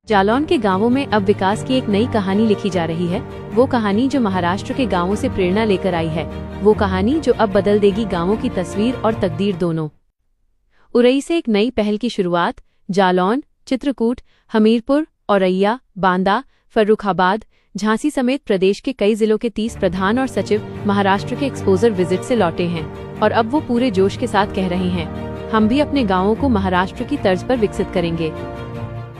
जालौन के गांवों में अब विकास की एक नई कहानी लिखी जा रही है। वो कहानी जो महाराष्ट्र के गांवों से प्रेरणा लेकर आई है। वो कहानी जो अब बदल देगी गांवों की तस्वीर और तकदीर दोनों। उरई से एक नई पहल की शुरुआत। जालौन, चित्रकूट, हमीरपुर, औरैया, बांदा, फर्रुखाबाद, झांसी समेत प्रदेश के कई जिलों के 30 प्रधान और सचिव महाराष्ट्र के एक्सपोजर विजिट से लौटे हैं और अब वो पूरे जोश के साथ कह रहे हैं, हम भी अपने गांवों को महाराष्ट्र की तर्ज पर विकसित करेंगे।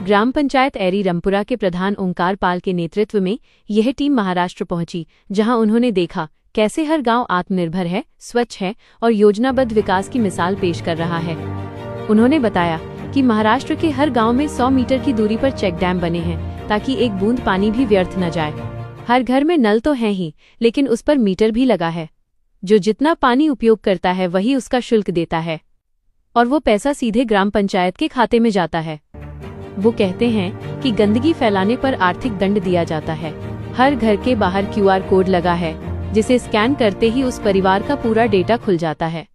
ग्राम पंचायत एरी रमपुरा के प्रधान ओंकार पाल के नेतृत्व में यह टीम महाराष्ट्र पहुंची, जहां उन्होंने देखा कैसे हर गांव आत्मनिर्भर है, स्वच्छ है और योजनाबद्ध विकास की मिसाल पेश कर रहा है। उन्होंने बताया कि महाराष्ट्र के हर गांव में 100 मीटर की दूरी पर चेक डैम बने हैं ताकि एक बूंद पानी भी व्यर्थ न जाए। हर घर में नल तो है ही, लेकिन उस पर मीटर भी लगा है। जो जितना पानी उपयोग करता है वही उसका शुल्क देता है और वो पैसा सीधे ग्राम पंचायत के खाते में जाता है। वो कहते हैं कि गंदगी फैलाने पर आर्थिक दंड दिया जाता है। हर घर के बाहर QR कोड लगा है, जिसे स्कैन करते ही उस परिवार का पूरा डेटा खुल जाता है।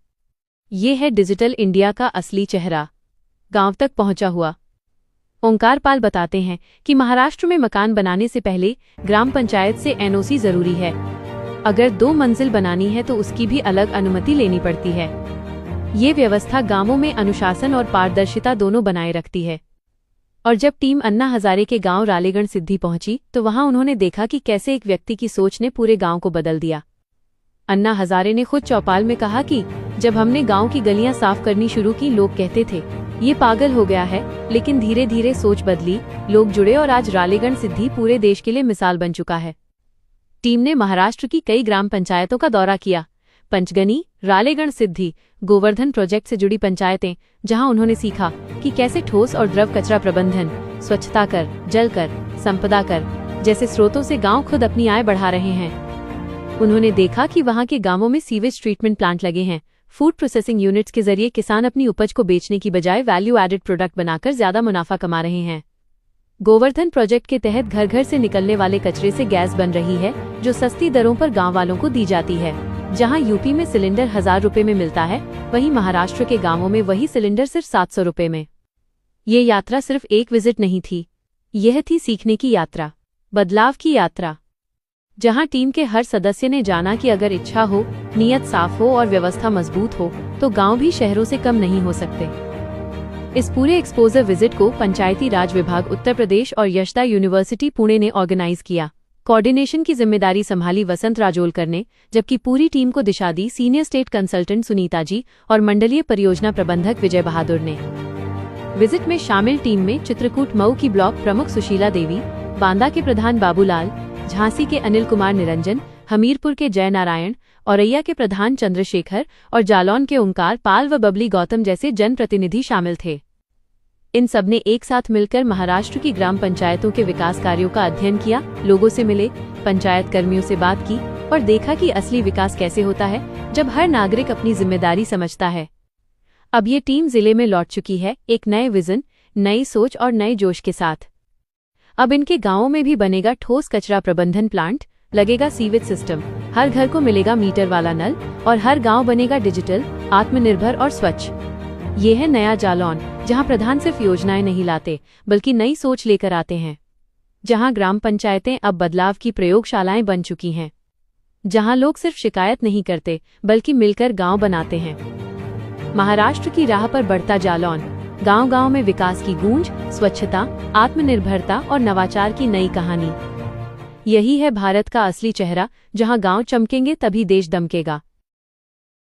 ये है डिजिटल इंडिया का असली चेहरा, गांव तक पहुंचा हुआ। ओंकार पाल बताते हैं कि महाराष्ट्र में मकान बनाने से पहले ग्राम पंचायत से NOC जरूरी है। अगर 2 मंजिल बनानी है तो उसकी भी अलग अनुमति लेनी पड़ती है। ये व्यवस्था गांवों में अनुशासन और पारदर्शिता दोनों बनाए रखती है। और जब टीम अन्ना हजारे के गांव रालेगण सिद्धि पहुंची तो वहां उन्होंने देखा कि कैसे एक व्यक्ति की सोच ने पूरे गांव को बदल दिया। अन्ना हजारे ने खुद चौपाल में कहा कि जब हमने गांव की गलियां साफ करनी शुरू की, लोग कहते थे ये पागल हो गया है, लेकिन धीरे धीरे सोच बदली, लोग जुड़े और आज रालेगण सिद्धि पूरे देश के लिए मिसाल बन चुका है। टीम ने महाराष्ट्र की कई ग्राम पंचायतों का दौरा किया। पंचगनी, रालेगण सिद्धि, गोवर्धन प्रोजेक्ट से जुड़ी पंचायतें, जहां उन्होंने सीखा कि कैसे ठोस और द्रव कचरा प्रबंधन, स्वच्छता कर, जल कर, संपदा कर जैसे स्रोतों से गांव खुद अपनी आय बढ़ा रहे हैं। उन्होंने देखा कि वहां के गांवों में सीवेज ट्रीटमेंट प्लांट लगे हैं। फूड प्रोसेसिंग यूनिट्स के जरिए किसान अपनी उपज को बेचने की बजाय वैल्यू एडेड प्रोडक्ट बनाकर ज्यादा मुनाफा कमा रहे हैं। गोवर्धन प्रोजेक्ट के तहत घर घर से निकलने वाले कचरे से गैस बन रही है, जो सस्ती दरों पर गाँव वालों को दी जाती है। जहां यूपी में सिलेंडर 1000 रुपए में मिलता है, वहीं महाराष्ट्र के गांवों में वही सिलेंडर सिर्फ 700 रुपए में। ये यात्रा सिर्फ एक विजिट नहीं थी, यह थी सीखने की यात्रा, बदलाव की यात्रा, जहां टीम के हर सदस्य ने जाना कि अगर इच्छा हो, नीयत साफ हो और व्यवस्था मजबूत हो तो गांव भी शहरों से कम नहीं हो सकते। इस पूरे एक्सपोजर विजिट को पंचायती राज विभाग उत्तर प्रदेश और यशदा यूनिवर्सिटी पुणे ने ऑर्गेनाइज किया। कोऑर्डिनेशन की जिम्मेदारी संभाली वसंत राजोलकर ने, जबकि पूरी टीम को दिशा दी senior state consultant Sunita ji और मंडलीय परियोजना प्रबंधक विजय बहादुर ने। विजिट में शामिल टीम में चित्रकूट मऊ की ब्लॉक प्रमुख सुशीला देवी, बांदा के प्रधान बाबूलाल, झांसी के अनिल कुमार निरंजन, हमीरपुर के जय नारायण, औरैया के प्रधान चंद्रशेखर और जालौन के ओंकार पाल व बबली गौतम जैसे जनप्रतिनिधि शामिल थे। इन सबने एक साथ मिलकर महाराष्ट्र की ग्राम पंचायतों के विकास कार्यों का अध्ययन किया, लोगों से मिले, पंचायत कर्मियों से बात की और देखा कि असली विकास कैसे होता है जब हर नागरिक अपनी जिम्मेदारी समझता है। अब ये टीम जिले में लौट चुकी है, एक नए विजन, नई सोच और नए जोश के साथ। अब इनके गांवों में भी बनेगा ठोस कचरा प्रबंधन प्लांट, लगेगा सीवेज सिस्टम, हर घर को मिलेगा मीटर वाला नल और हर गांव बनेगा डिजिटल, आत्मनिर्भर और स्वच्छ। ये है नया जालौन, जहां प्रधान सिर्फ योजनाएं नहीं लाते बल्कि नई सोच लेकर आते हैं। जहां ग्राम पंचायतें अब बदलाव की प्रयोगशालाएं बन चुकी हैं। जहां लोग सिर्फ शिकायत नहीं करते बल्कि मिलकर गांव बनाते हैं। महाराष्ट्र की राह पर बढ़ता जालौन, गांव गांव में विकास की गूंज, स्वच्छता, आत्मनिर्भरता और नवाचार की नई कहानी। यही है भारत का असली चेहरा, जहां गांव चमकेंगे तभी देश दमकेगा।